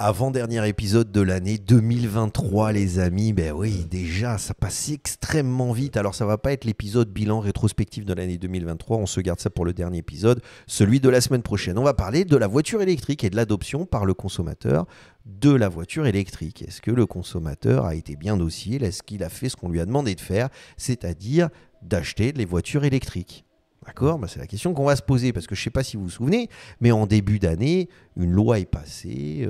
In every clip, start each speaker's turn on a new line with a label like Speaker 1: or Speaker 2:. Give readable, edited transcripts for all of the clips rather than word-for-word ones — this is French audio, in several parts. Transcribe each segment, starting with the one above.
Speaker 1: Avant-dernier épisode de l'année 2023, les amis. Ben oui, déjà, ça passe extrêmement vite. Alors, ça va pas être l'épisode bilan rétrospectif de l'année 2023. On se garde ça pour le dernier épisode, celui de la semaine prochaine. On va parler de la voiture électrique et de l'adoption par le consommateur de la voiture électrique. Est-ce que le consommateur a été bien docile? Est-ce qu'il a fait ce qu'on lui a demandé de faire, c'est-à-dire d'acheter les voitures électriques? D'accord, c'est la question qu'on va se poser parce que je ne sais pas si vous vous souvenez, mais en début d'année, une loi est passée,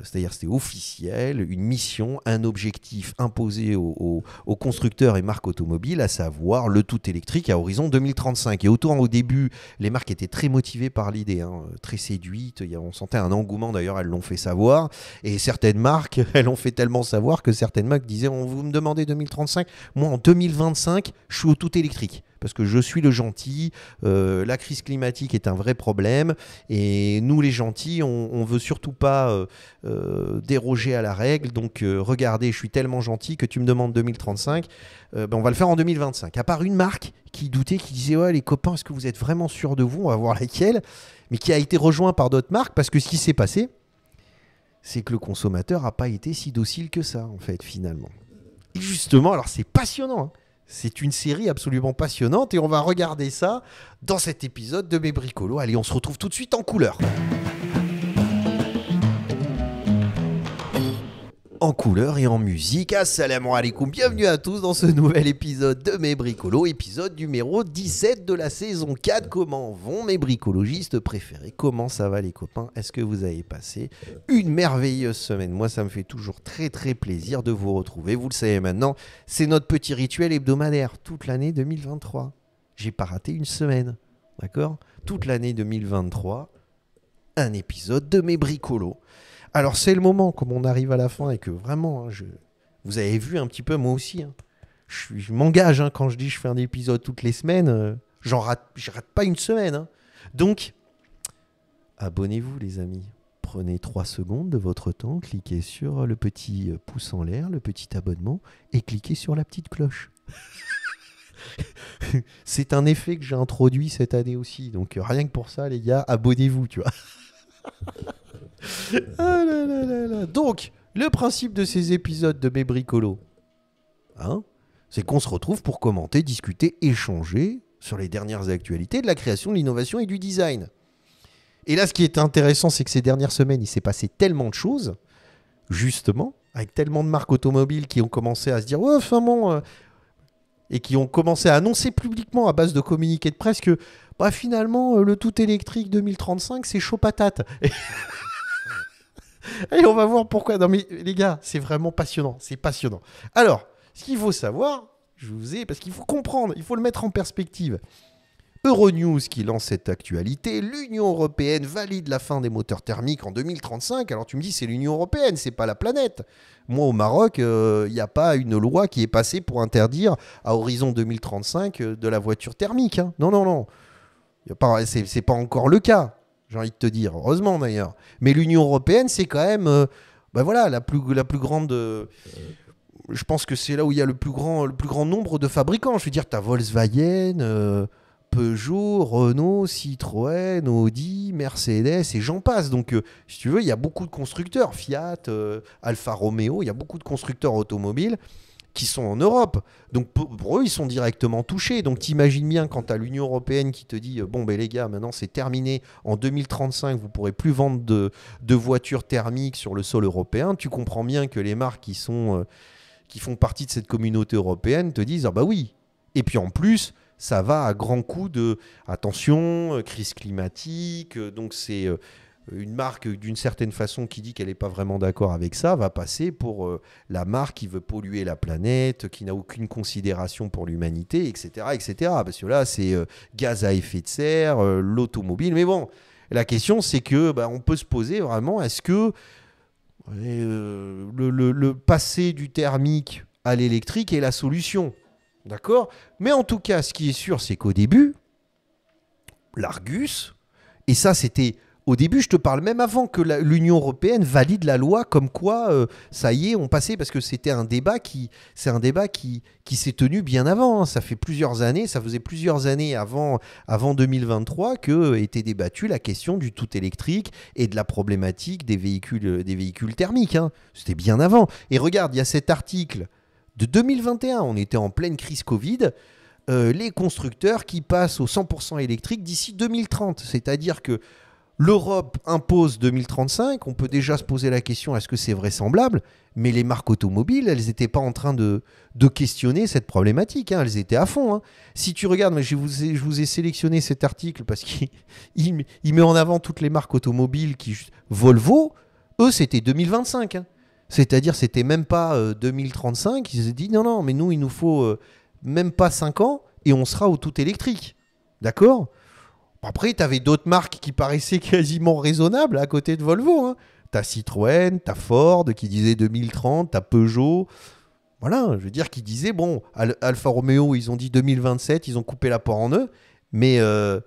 Speaker 1: c'est-à-dire c'était officiel, une mission, un objectif imposé aux constructeurs et marques automobiles, à savoir le tout électrique à horizon 2035. Et autant au début, les marques étaient très motivées par l'idée, très séduites, on sentait un engouement, d'ailleurs elles l'ont fait savoir, et certaines marques, elles l'ont fait tellement savoir que certaines marques disaient, vous me demandez 2035, moi en 2025, je suis au tout électrique. Parce que je suis le gentil, la crise climatique est un vrai problème, et nous les gentils, on ne veut surtout pas déroger à la règle, donc regardez, je suis tellement gentil que tu me demandes 2035, on va le faire en 2025. À part une marque qui doutait, qui disait, ouais les copains, est-ce que vous êtes vraiment sûrs de vous? On va voir laquelle, mais qui a été rejoint par d'autres marques, parce que ce qui s'est passé, c'est que le consommateur n'a pas été si docile que ça, en fait, finalement. Et justement, alors c'est passionnant, c'est une série absolument passionnante et on va regarder ça dans cet épisode de Mes Bricolos. Allez, on se retrouve tout de suite en couleur. En couleur et en musique, assalamu alaikum, bienvenue à tous dans ce nouvel épisode de Mes Bricolos, épisode numéro 17 de la saison 4. Comment vont mes bricologistes préférés? Comment ça va les copains? Est-ce que vous avez passé une merveilleuse semaine? Moi ça me fait toujours très très plaisir de vous retrouver, vous le savez maintenant, c'est notre petit rituel hebdomadaire, toute l'année 2023. J'ai pas raté une semaine, d'accord? Toute l'année 2023, un épisode de Mes Bricolos. Alors c'est le moment, comme on arrive à la fin et que vraiment, vous avez vu un petit peu moi aussi, je m'engage quand je dis que je fais un épisode toutes les semaines, je rate pas une semaine. Donc, abonnez-vous les amis. Prenez 3 secondes de votre temps, cliquez sur le petit pouce en l'air, le petit abonnement et cliquez sur la petite cloche. C'est un effet que j'ai introduit cette année aussi, donc rien que pour ça les gars, abonnez-vous, tu vois. Ah là là là là. Donc, le principe de ces épisodes de Mes Bricolos, c'est qu'on se retrouve pour commenter, discuter, échanger sur les dernières actualités de la création, de l'innovation et du design. Et là, ce qui est intéressant, c'est que ces dernières semaines, il s'est passé tellement de choses, justement, avec tellement de marques automobiles qui ont commencé à se dire « Ouais, enfin bon », et qui ont commencé à annoncer publiquement à base de communiqués de presse que finalement, le tout électrique 2035, c'est chaud patate. Et on va voir pourquoi. Non mais les gars, c'est vraiment passionnant. C'est passionnant. Alors, ce qu'il faut savoir, parce qu'il faut comprendre, il faut le mettre en perspective. Euronews qui lance cette actualité, l'Union européenne valide la fin des moteurs thermiques en 2035. Alors tu me dis, c'est l'Union européenne, c'est pas la planète. Moi, au Maroc, il n'y a pas une loi qui est passée pour interdire à horizon 2035 de la voiture thermique. Non, non, non. C'est pas encore le cas. J'ai envie de te dire, heureusement d'ailleurs. Mais l'Union européenne, c'est quand même la plus grande... je pense que c'est là où il y a le plus grand nombre de fabricants. Je veux dire, tu as Volkswagen, Peugeot, Renault, Citroën, Audi, Mercedes et j'en passe. Donc, si tu veux, il y a beaucoup de constructeurs. Fiat, Alfa Romeo, il y a beaucoup de constructeurs automobiles qui sont en Europe. Donc pour eux, ils sont directement touchés. Donc t'imagines bien quand tu as l'Union européenne qui te dit les gars, maintenant c'est terminé, en 2035, vous ne pourrez plus vendre de voitures thermiques sur le sol européen. Tu comprends bien que les marques qui font partie de cette communauté européenne te disent oui. Et puis en plus, ça va à grands coups de attention, crise climatique. Donc c'est une marque d'une certaine façon qui dit qu'elle n'est pas vraiment d'accord avec ça, va passer pour la marque qui veut polluer la planète, qui n'a aucune considération pour l'humanité, etc., etc. Parce que là, c'est gaz à effet de serre, l'automobile. Mais bon, la question, c'est que on peut se poser vraiment, est-ce que le passé du thermique à l'électrique est la solution? D'accord? Mais en tout cas, ce qui est sûr, c'est qu'au début, l'Argus, et ça, c'était Au début, je te parle même avant que l'Union européenne valide la loi comme quoi, ça y est, on passait, parce que c'est un débat qui s'est tenu bien avant. Hein. Ça faisait plusieurs années avant 2023 que était débattue la question du tout électrique et de la problématique des véhicules thermiques. Hein. C'était bien avant. Et regarde, il y a cet article de 2021, on était en pleine crise Covid, les constructeurs qui passent au 100% électrique d'ici 2030. C'est-à-dire que l'Europe impose 2035, on peut déjà se poser la question, est-ce que c'est vraisemblable? Mais les marques automobiles, elles n'étaient pas en train de questionner cette problématique, hein, elles étaient à fond. Hein. Si tu regardes, je vous ai sélectionné cet article parce qu'il met en avant toutes les marques automobiles Volvo, eux, c'était 2025. Hein. C'est-à-dire, c'était même pas 2035, ils se sont dit, non, mais nous, il nous faut même pas 5 ans et on sera au tout électrique. D'accord ? Après, tu avais d'autres marques qui paraissaient quasiment raisonnables à côté de Volvo. Hein. Tu as Citroën, tu as Ford qui disait 2030, tu as Peugeot. Voilà, je veux dire, qui disaient, bon, Alfa Romeo, ils ont dit 2027, ils ont coupé la porte en eux. Mais je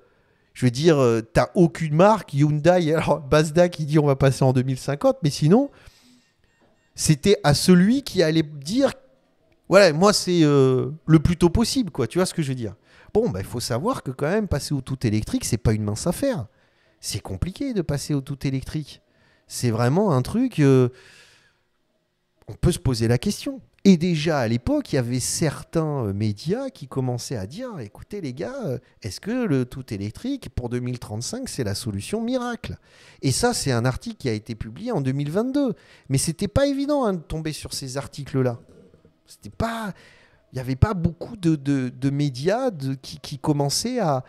Speaker 1: veux dire, tu n'as aucune marque. Hyundai, alors Mazda qui dit on va passer en 2050. Mais sinon, c'était à celui qui allait dire, voilà, moi, c'est le plus tôt possible, quoi. Tu vois ce que je veux dire ? Bon, il faut savoir que quand même, passer au tout électrique, c'est pas une mince affaire. C'est compliqué de passer au tout électrique. C'est vraiment un truc... on peut se poser la question. Et déjà, à l'époque, il y avait certains médias qui commençaient à dire, écoutez les gars, est-ce que le tout électrique, pour 2035, c'est la solution miracle? Et ça, c'est un article qui a été publié en 2022. Mais c'était pas évident hein, de tomber sur ces articles-là. C'était pas... Il n'y avait pas beaucoup de médias qui commençaient à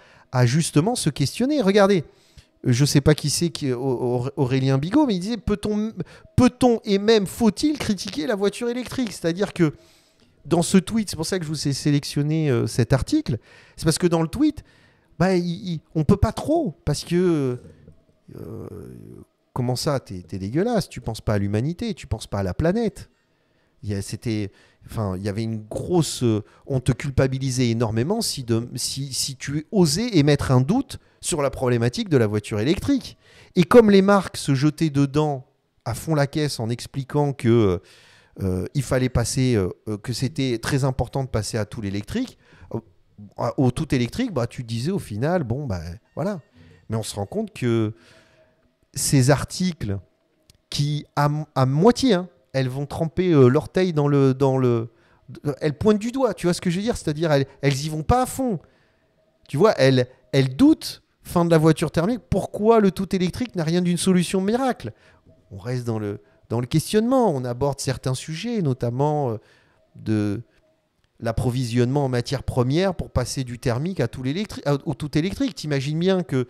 Speaker 1: justement se questionner. Regardez, je ne sais pas qui c'est, Aurélien Bigot, mais il disait peut-on et même faut-il critiquer la voiture électrique? C'est-à-dire que dans ce tweet, c'est pour ça que je vous ai sélectionné cet article, c'est parce que dans le tweet, on ne peut pas trop, parce que comment ça, t'es dégueulasse, tu ne penses pas à l'humanité, tu ne penses pas à la planète. Il y avait une grosse... on te culpabilisait énormément si tu osais émettre un doute sur la problématique de la voiture électrique. Et comme les marques se jetaient dedans à fond la caisse en expliquant que il fallait passer, que c'était très important de passer à tout l'électrique, au tout électrique, tu disais au final, voilà. Mais on se rend compte que ces articles qui, à moitié, hein, elles vont tremper l'orteil dans le... Elles pointent du doigt, tu vois ce que je veux dire? C'est-à-dire, elles y vont pas à fond. Tu vois, elles doutent, fin de la voiture thermique, pourquoi le tout électrique n'a rien d'une solution miracle? On reste dans le questionnement, on aborde certains sujets, notamment de l'approvisionnement en matières premières pour passer du thermique au tout électrique. T'imagines bien que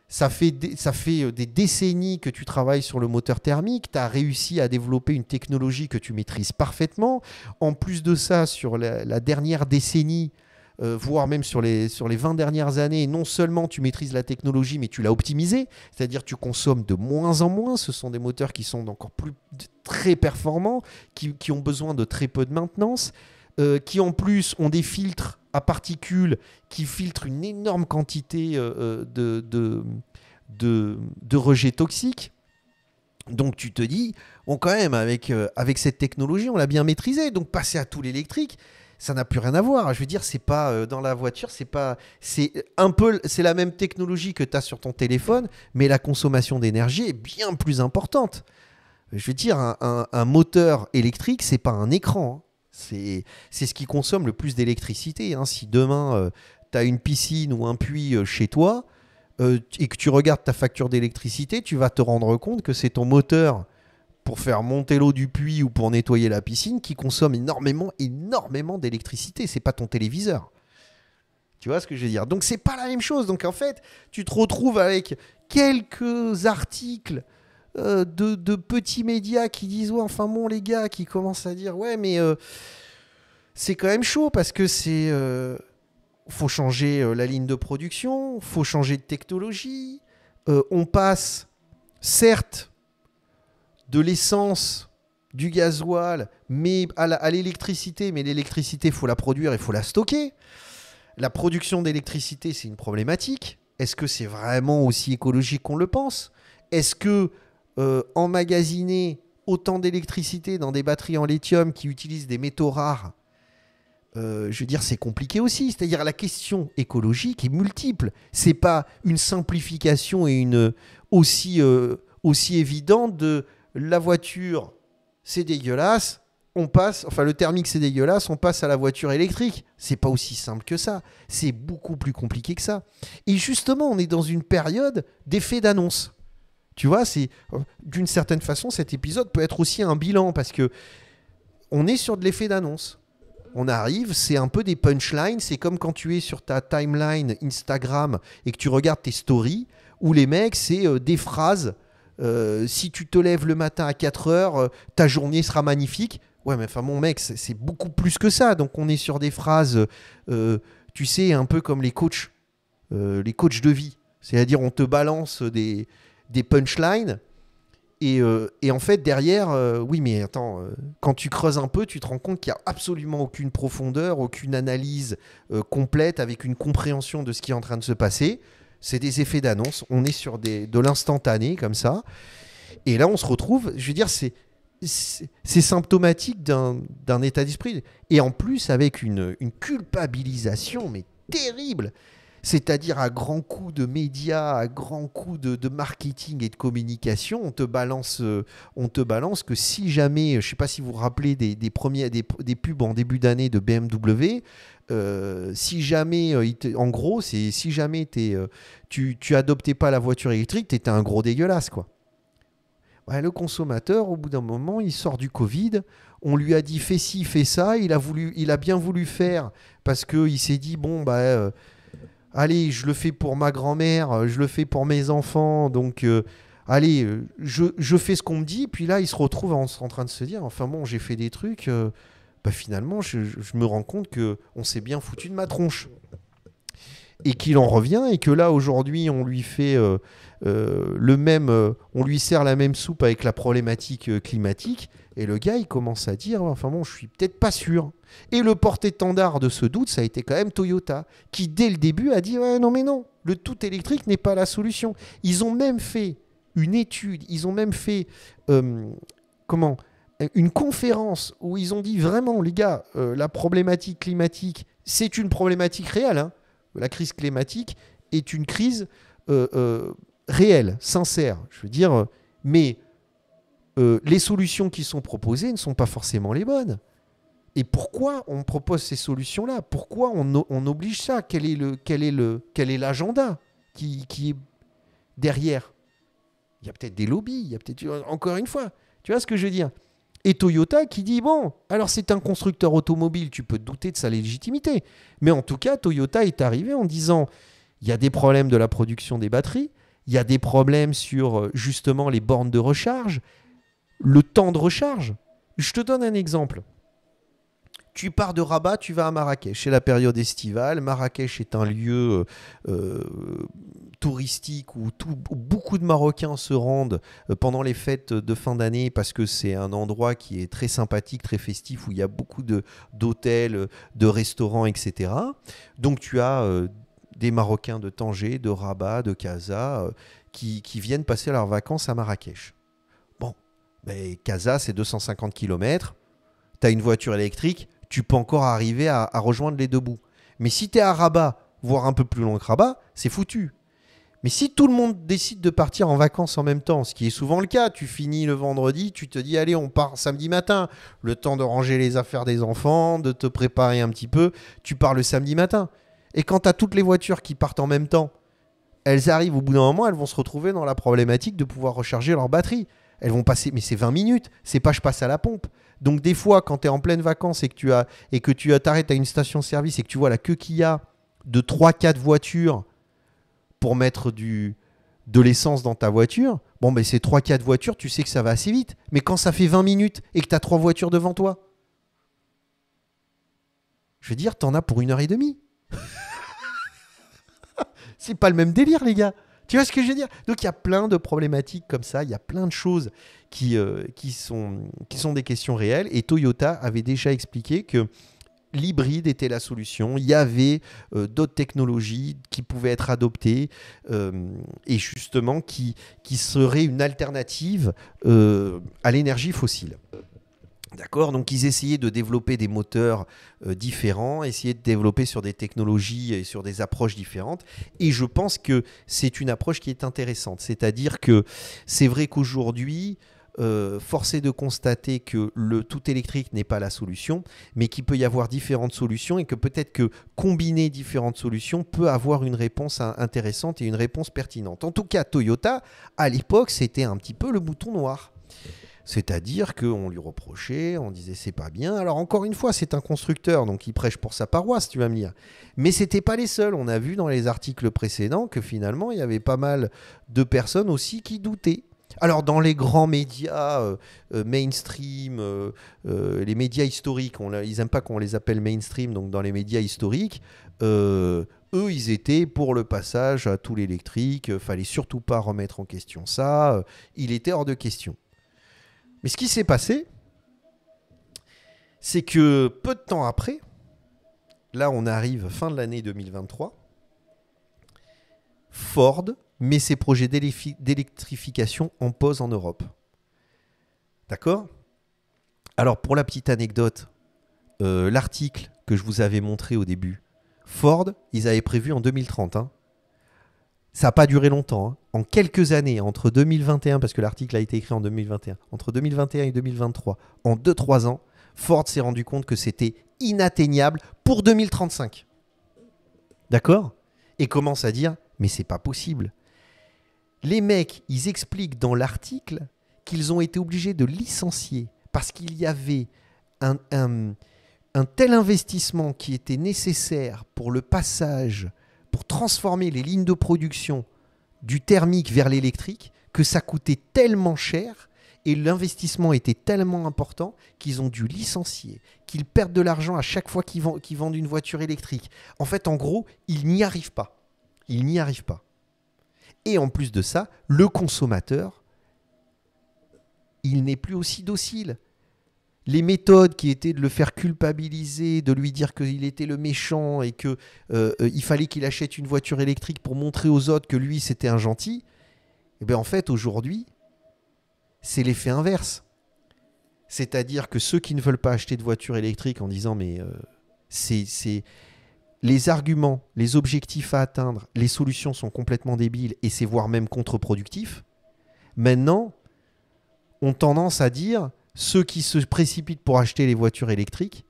Speaker 1: ça fait des décennies que tu travailles sur le moteur thermique, tu as réussi à développer une technologie que tu maîtrises parfaitement. En plus de ça, sur la dernière décennie, voire même sur les 20 dernières années, non seulement tu maîtrises la technologie, mais tu l'as optimisée, c'est-à-dire tu consommes de moins en moins. Ce sont des moteurs qui sont encore plus très performants, qui ont besoin de très peu de maintenance, qui en plus ont des filtres à particules qui filtrent une énorme quantité de rejets toxiques. Donc tu te dis, quand même, avec cette technologie, on l'a bien maîtrisée. Donc passer à tout l'électrique, ça n'a plus rien à voir. Je veux dire, c'est pas dans la voiture, c'est la même technologie que tu as sur ton téléphone, mais la consommation d'énergie est bien plus importante. Je veux dire, un moteur électrique, c'est pas un écran. Hein. C'est ce qui consomme le plus d'électricité. Hein. Si demain, tu as une piscine ou un puits chez toi et que tu regardes ta facture d'électricité, tu vas te rendre compte que c'est ton moteur pour faire monter l'eau du puits ou pour nettoyer la piscine qui consomme énormément d'électricité. C'est pas ton téléviseur. Tu vois ce que je veux dire? Donc, c'est pas la même chose. Donc, en fait, tu te retrouves avec quelques articles de petits médias qui disent ouais, enfin bon les gars, qui commencent à dire ouais mais c'est quand même chaud parce que faut changer la ligne de production, faut changer de technologie, on passe certes de l'essence, du gasoil, mais à l'électricité, mais l'électricité faut la produire, il faut la stocker. La production d'électricité c'est une problématique. Est-ce que c'est vraiment aussi écologique qu'on le pense? Est-ce que emmagasiner autant d'électricité dans des batteries en lithium qui utilisent des métaux rares, je veux dire, c'est compliqué aussi. C'est-à-dire la question écologique est multiple. C'est pas une simplification et une aussi évidente de la voiture, c'est dégueulasse. On passe, enfin le thermique c'est dégueulasse, on passe à la voiture électrique. C'est pas aussi simple que ça. C'est beaucoup plus compliqué que ça. Et justement, on est dans une période d'effet d'annonce. Tu vois, c'est d'une certaine façon, cet épisode peut être aussi un bilan parce que on est sur de l'effet d'annonce. On arrive, c'est un peu des punchlines. C'est comme quand tu es sur ta timeline Instagram et que tu regardes tes stories où les mecs, c'est des phrases. Si tu te lèves le matin à 4 heures, ta journée sera magnifique. Ouais, mais enfin, mon mec, c'est beaucoup plus que ça. Donc, on est sur des phrases, tu sais, un peu comme les coachs de vie. C'est-à-dire, on te balance des punchlines. Et en fait, derrière, oui, mais attends, quand tu creuses un peu, tu te rends compte qu'il n'y a absolument aucune profondeur, aucune analyse complète avec une compréhension de ce qui est en train de se passer. C'est des effets d'annonce. On est sur de l'instantané, comme ça. Et là, on se retrouve, je veux dire, c'est symptomatique d'un état d'esprit. Et en plus, avec une culpabilisation, mais terrible. C'est-à-dire à grands coups de médias, à grands coups de marketing et de communication, on te balance que si jamais, je ne sais pas si vous vous rappelez des pubs en début d'année de BMW, si jamais, en gros, c'est si jamais tu adoptais pas la voiture électrique, tu étais un gros dégueulasse, quoi. Ouais, le consommateur, au bout d'un moment, il sort du Covid. On lui a dit fais ci, fais ça. Il a bien voulu faire parce qu'il s'est dit bon, allez, je le fais pour ma grand-mère, je le fais pour mes enfants. Donc, allez, je fais ce qu'on me dit. Puis là, il se retrouve en train de se dire enfin bon, j'ai fait des trucs. Finalement, je me rends compte qu'on s'est bien foutu de ma tronche. Et qu'il en revient et que là, aujourd'hui, on lui fait on lui sert la même soupe avec la problématique climatique. Et le gars, il commence à dire enfin bon, je suis peut-être pas sûr. Et le porte-étendard de ce doute, ça a été quand même Toyota, qui dès le début a dit ouais, non, mais non, le tout électrique n'est pas la solution. Ils ont même fait une étude, ils ont même fait une conférence où ils ont dit vraiment, les gars, la problématique climatique, c'est une problématique réelle. Hein. La crise climatique est une crise réelle, sincère. Je veux dire, mais les solutions qui sont proposées ne sont pas forcément les bonnes. Et pourquoi on propose ces solutions-là? Pourquoi on oblige ça? Quel est l'agenda qui est derrière? Il y a peut-être des lobbies, il y a peut-être encore une fois. Tu vois ce que je veux dire? Et Toyota qui dit bon, alors c'est un constructeur automobile, tu peux te douter de sa légitimité. Mais en tout cas, Toyota est arrivé en disant il y a des problèmes de la production des batteries, il y a des problèmes sur justement les bornes de recharge, le temps de recharge. Je te donne un exemple. Tu pars de Rabat, tu vas à Marrakech. C'est la période estivale. Marrakech est un lieu touristique où beaucoup de Marocains se rendent pendant les fêtes de fin d'année parce que c'est un endroit qui est très sympathique, très festif, où il y a beaucoup d'hôtels, de restaurants, etc. Donc tu as des Marocains de Tanger, de Rabat, de Casa qui viennent passer leurs vacances à Marrakech. Bon, Casa, c'est 250 km. Tu as une voiture électrique, tu peux encore arriver à rejoindre les deux bouts. Mais si tu es à Rabat, voire un peu plus loin que Rabat, c'est foutu. Mais si tout le monde décide de partir en vacances en même temps, ce qui est souvent le cas, tu finis le vendredi, tu te dis allez, on part samedi matin, le temps de ranger les affaires des enfants, de te préparer un petit peu, tu pars le samedi matin. Et quand tu as toutes les voitures qui partent en même temps, elles arrivent au bout d'un moment, elles vont se retrouver dans la problématique de pouvoir recharger leur batterie. Elles vont passer, mais c'est 20 minutes, c'est pas je passe à la pompe. Donc des fois, quand tu es en pleine vacances et que tu t'arrêtes à une station-service et que tu vois la queue qu'il y a de 3-4 voitures pour mettre de l'essence dans ta voiture, ces 3-4 voitures, tu sais que ça va assez vite. Mais quand ça fait 20 minutes et que tu as 3 voitures devant toi, je veux dire, t'en as pour 1h30. C'est pas le même délire, les gars. Tu vois ce que je veux dire? Donc il y a plein de problématiques comme ça, il y a plein de choses qui sont des questions réelles. Et Toyota avait déjà expliqué que l'hybride était la solution. Il y avait d'autres technologies qui pouvaient être adoptées et justement qui seraient une alternative à l'énergie fossile. D'accord, donc ils essayaient de développer des moteurs différents, essayaient de développer sur des technologies et sur des approches différentes. Et je pense que c'est une approche qui est intéressante. C'est-à-dire que c'est vrai qu'aujourd'hui, force est de constater que le tout électrique n'est pas la solution, mais qu'il peut y avoir différentes solutions et que peut-être que combiner différentes solutions peut avoir une réponse intéressante et une réponse pertinente. En tout cas, Toyota, à l'époque, c'était un petit peu le mouton noir. C'est-à-dire qu'on lui reprochait, on disait c'est pas bien. Alors encore une fois, c'est un constructeur, donc il prêche pour sa paroisse, tu vas me dire. Mais c'était pas les seuls. On a vu dans les articles précédents que finalement, il y avait pas mal de personnes aussi qui doutaient. Alors dans les grands médias mainstream, les médias historiques, ils n'aiment pas qu'on les appelle mainstream, donc dans les médias historiques, eux, ils étaient pour le passage à tout l'électrique, fallait surtout pas remettre en question ça, il était hors de question. Mais ce qui s'est passé, c'est que peu de temps après, là on arrive fin de l'année 2023, Ford met ses projets d'électrification en pause en Europe. D'accord ? Alors pour la petite anecdote, l'article que je vous avais montré au début, Ford, ils avaient prévu en 2030. Ça n'a pas duré longtemps. En quelques années, entre 2021, parce que l'article a été écrit en 2021, entre 2021 et 2023, en 2-3 ans, Ford s'est rendu compte que c'était inatteignable pour 2035. D'accord ? Et commence à dire, mais c'est pas possible. Les mecs, ils expliquent dans l'article qu'ils ont été obligés de licencier parce qu'il y avait un tel investissement qui était nécessaire pour le passage, pour transformer les lignes de production du thermique vers l'électrique, que ça coûtait tellement cher et l'investissement était tellement important qu'ils ont dû licencier, qu'ils perdent de l'argent à chaque fois qu'ils vendent une voiture électrique. En fait, en gros, ils n'y arrivent pas. Ils n'y arrivent pas. Et en plus de ça, le consommateur, il n'est plus aussi docile. Les méthodes qui étaient de le faire culpabiliser, de lui dire qu'il était le méchant et qu'il fallait qu'il achète une voiture électrique pour montrer aux autres que lui, c'était un gentil, et bien en fait, aujourd'hui, c'est l'effet inverse. C'est-à-dire que ceux qui ne veulent pas acheter de voiture électrique en disant mais c'est les arguments, les objectifs à atteindre, les solutions sont complètement débiles et c'est voire même contre-productif, maintenant, ont tendance à dire ceux qui se précipitent pour acheter les voitures électriques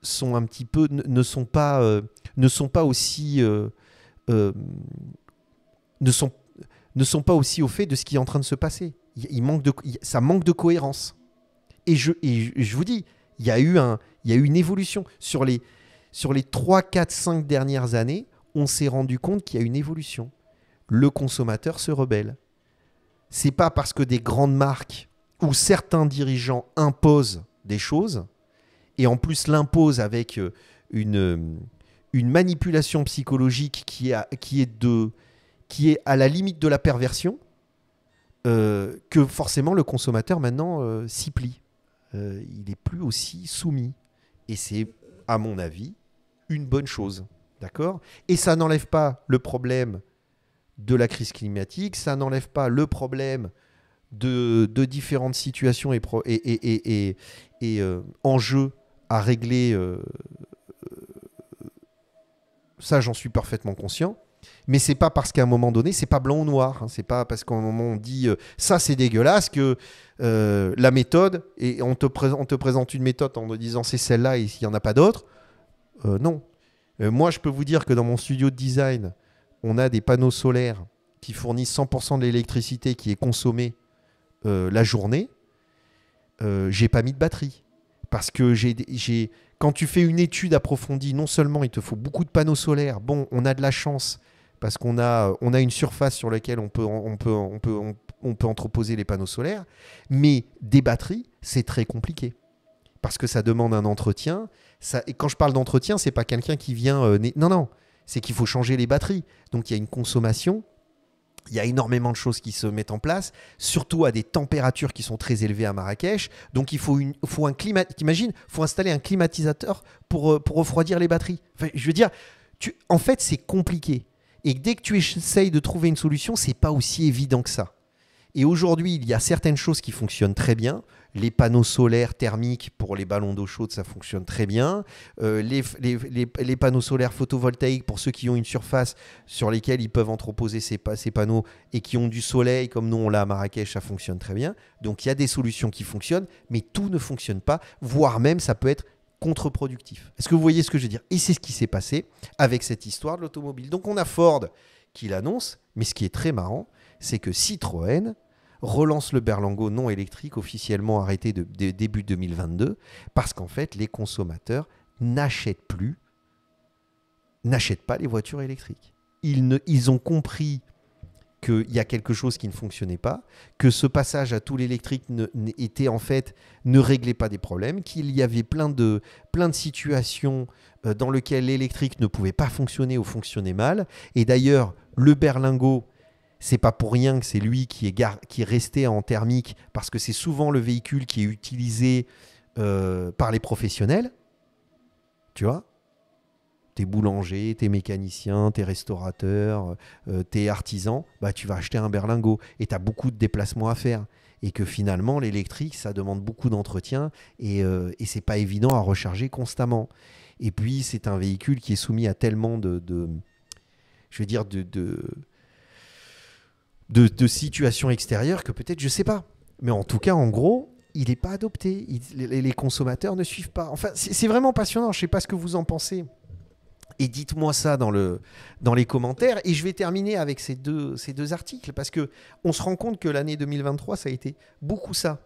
Speaker 1: sont un petit peu, ne sont pas aussi ne sont pas aussi au fait de ce qui est en train de se passer. Ça manque de cohérence. Et je vous dis, il y a eu une évolution sur les 3, 4, 5 dernières années. On s'est rendu compte qu'il y a une évolution. Le consommateur se rebelle. C'est pas parce que des grandes marques où certains dirigeants imposent des choses, et en plus l'imposent avec une manipulation psychologique qui est à la limite de la perversion, que forcément le consommateur maintenant s'y plie. Il n'est plus aussi soumis. Et c'est, à mon avis, une bonne chose. D'accord ? Et ça n'enlève pas le problème de la crise climatique, ça n'enlève pas le problème de différentes situations et enjeux à régler. Ça, j'en suis parfaitement conscient. Mais c'est pas parce qu'à un moment donné, c'est pas blanc ou noir. C'est pas parce qu'à un moment on dit ça c'est dégueulasse que la méthode, et on te présente une méthode en te disant c'est celle-là et s'il n'y en a pas d'autres. Non. Moi, je peux vous dire que dans mon studio de design, on a des panneaux solaires qui fournissent 100% de l'électricité qui est consommée la journée. J'ai pas mis de batterie. Parce que quand tu fais une étude approfondie, non seulement il te faut beaucoup de panneaux solaires, bon, on a de la chance parce qu'on a une surface sur laquelle on peut entreposer les panneaux solaires, mais des batteries, c'est très compliqué. Parce que ça demande un entretien. Et quand je parle d'entretien, c'est pas quelqu'un qui vient... non, c'est qu'il faut changer les batteries. Donc il y a une consommation Il y a énormément de choses qui se mettent en place, surtout à des températures qui sont très élevées à Marrakech. Donc, il faut un climat. T'imagines, il faut installer un climatisateur pour refroidir les batteries. Enfin, je veux dire, en fait, c'est compliqué. Et dès que tu essayes de trouver une solution, c'est pas aussi évident que ça. Et aujourd'hui, il y a certaines choses qui fonctionnent très bien. Les panneaux solaires thermiques pour les ballons d'eau chaude, ça fonctionne très bien. Les panneaux solaires photovoltaïques pour ceux qui ont une surface sur lesquelles ils peuvent entreposer ces panneaux et qui ont du soleil, comme nous on l'a à Marrakech, ça fonctionne très bien. Donc il y a des solutions qui fonctionnent, mais tout ne fonctionne pas, voire même ça peut être contre-productif. Est-ce que vous voyez ce que je veux dire? Et c'est ce qui s'est passé avec cette histoire de l'automobile. Donc on a Ford qui l'annonce, mais ce qui est très marrant, c'est que Citroën relance le Berlingo non électrique officiellement arrêté début 2022 parce qu'en fait, les consommateurs n'achètent pas les voitures électriques. Ils ont compris qu'il y a quelque chose qui ne fonctionnait pas, que ce passage à tout l'électrique ne réglait pas des problèmes, qu'il y avait plein de situations dans lesquelles l'électrique ne pouvait pas fonctionner ou fonctionnait mal. Et d'ailleurs, le Berlingo, c'est pas pour rien que c'est lui qui est resté en thermique, parce que c'est souvent le véhicule qui est utilisé par les professionnels. Tu vois ? T'es boulanger, t'es mécanicien, t'es restaurateur, t'es artisan, bah tu vas acheter un Berlingo et t'as beaucoup de déplacements à faire. Et que finalement, l'électrique, ça demande beaucoup d'entretien et c'est pas évident à recharger constamment. Et puis, c'est un véhicule qui est soumis à tellement de situations extérieures que peut-être, je sais pas. Mais en tout cas, en gros, il n'est pas adopté. Les consommateurs ne suivent pas. Enfin, c'est vraiment passionnant. Je sais pas ce que vous en pensez. Et dites-moi ça dans les commentaires. Et je vais terminer avec ces deux articles parce qu'on se rend compte que l'année 2023, ça a été beaucoup ça.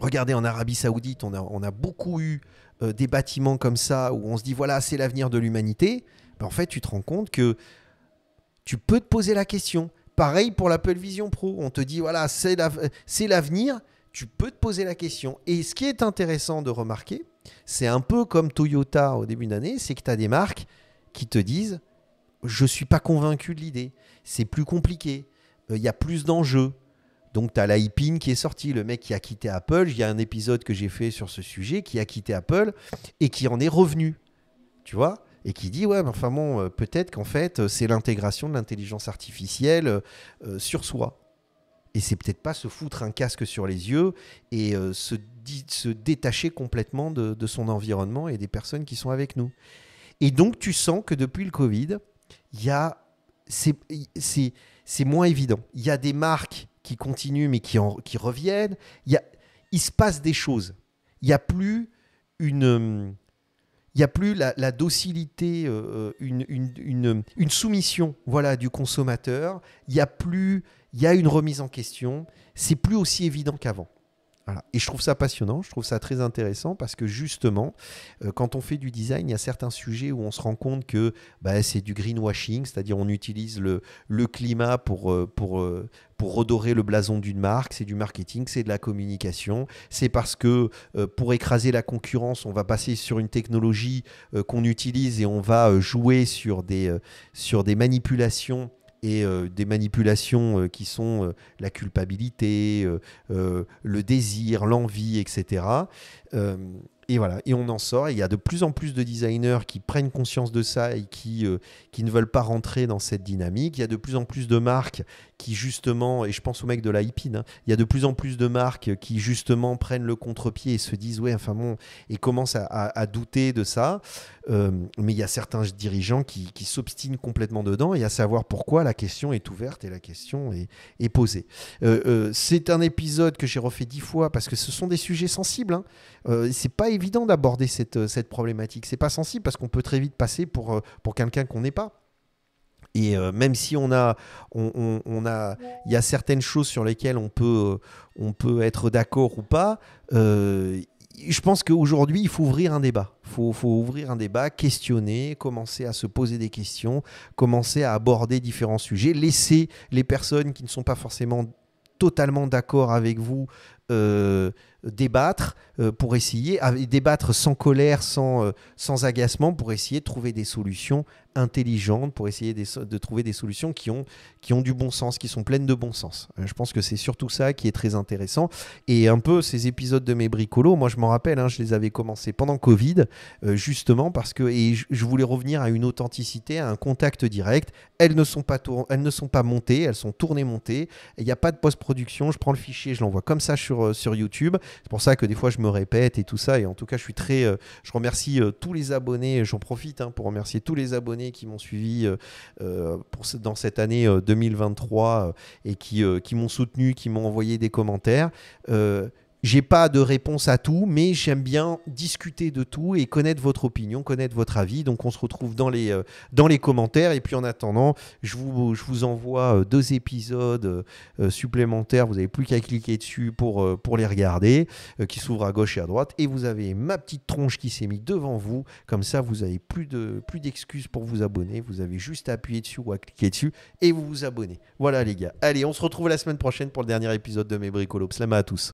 Speaker 1: Regardez, en Arabie Saoudite, on a beaucoup eu des bâtiments comme ça où on se dit, voilà, c'est l'avenir de l'humanité. Ben, en fait, tu te rends compte que tu peux te poser la question. Pareil pour l'Apple Vision Pro. On te dit, voilà, c'est l'avenir. Tu peux te poser la question. Et ce qui est intéressant de remarquer, c'est un peu comme Toyota au début d'année, c'est que tu as des marques qui te disent « je ne suis pas convaincu de l'idée, c'est plus compliqué, il y a plus d'enjeux ». Donc tu as l'Alpine qui est sorti, le mec qui a quitté Apple, il y a un épisode que j'ai fait sur ce sujet, qui a quitté Apple et qui en est revenu, tu vois, et qui dit « ouais, mais enfin bon, peut-être qu'en fait, c'est l'intégration de l'intelligence artificielle sur soi ». Et c'est peut-être pas se foutre un casque sur les yeux et se détacher complètement de son environnement et des personnes qui sont avec nous. Et donc, tu sens que depuis le Covid, c'est moins évident. Il y a des marques qui continuent mais qui reviennent. Il se passe des choses. Il n'y a plus la docilité, une soumission, voilà, du consommateur. Il y a une remise en question. C'est plus aussi évident qu'avant. Voilà. Et je trouve ça passionnant, je trouve ça très intéressant parce que justement, quand on fait du design, il y a certains sujets où on se rend compte que c'est du greenwashing, c'est-à-dire on utilise le climat pour redorer le blason d'une marque, c'est du marketing, c'est de la communication, c'est parce que pour écraser la concurrence, on va passer sur une technologie qu'on utilise et on va jouer sur des manipulations et des manipulations qui sont la culpabilité, le désir, l'envie, etc. Et voilà, et on en sort. Et il y a de plus en plus de designers qui prennent conscience de ça et qui ne veulent pas rentrer dans cette dynamique. Il y a de plus en plus de marques qui justement, et je pense au mec de l'Alpine, il y a de plus en plus de marques qui justement prennent le contre-pied et se disent ouais, enfin bon, et commencent à douter de ça. Mais il y a certains dirigeants qui s'obstinent complètement dedans, et à savoir pourquoi, la question est ouverte et la question est posée. C'est un épisode que j'ai refait 10 fois parce que ce sont des sujets sensibles, hein. C'est pas évident d'aborder cette problématique. C'est pas sensible parce qu'on peut très vite passer pour quelqu'un qu'on n'est pas. Et même si il y a certaines choses sur lesquelles on peut être d'accord ou pas, je pense qu'aujourd'hui, il faut ouvrir un débat. Faut ouvrir un débat, questionner, commencer à se poser des questions, commencer à aborder différents sujets, laisser les personnes qui ne sont pas forcément totalement d'accord avec vous débattre pour essayer, débattre sans colère, sans agacement, pour essayer de trouver des solutions intelligentes, pour essayer de trouver des solutions qui ont du bon sens, qui sont pleines de bon sens. Je pense que c'est surtout ça qui est très intéressant. Et un peu ces épisodes de mes bricolos, moi je m'en rappelle, je les avais commencés pendant Covid, justement parce que je voulais revenir à une authenticité, à un contact direct. Elles ne sont pas montées, elles sont tournées montées. Il n'y a pas de post-production, je prends le fichier, je l'envoie comme ça sur YouTube. C'est pour ça que des fois je me répète et tout ça. Et en tout cas, je remercie tous les abonnés. J'en profite pour remercier tous les abonnés qui m'ont suivi dans cette année 2023 et qui m'ont soutenu, qui m'ont envoyé des commentaires. J'ai pas de réponse à tout, mais j'aime bien discuter de tout et connaître votre opinion, connaître votre avis. Donc on se retrouve dans les commentaires. Et puis en attendant, je vous envoie 2 épisodes supplémentaires. Vous n'avez plus qu'à cliquer dessus pour les regarder, qui s'ouvrent à gauche et à droite. Et vous avez ma petite tronche qui s'est mise devant vous. Comme ça, vous n'avez plus d'excuses pour vous abonner. Vous avez juste à appuyer dessus ou à cliquer dessus et vous vous abonnez. Voilà les gars. Allez, on se retrouve la semaine prochaine pour le dernier épisode de mes bricolos. Salam à tous.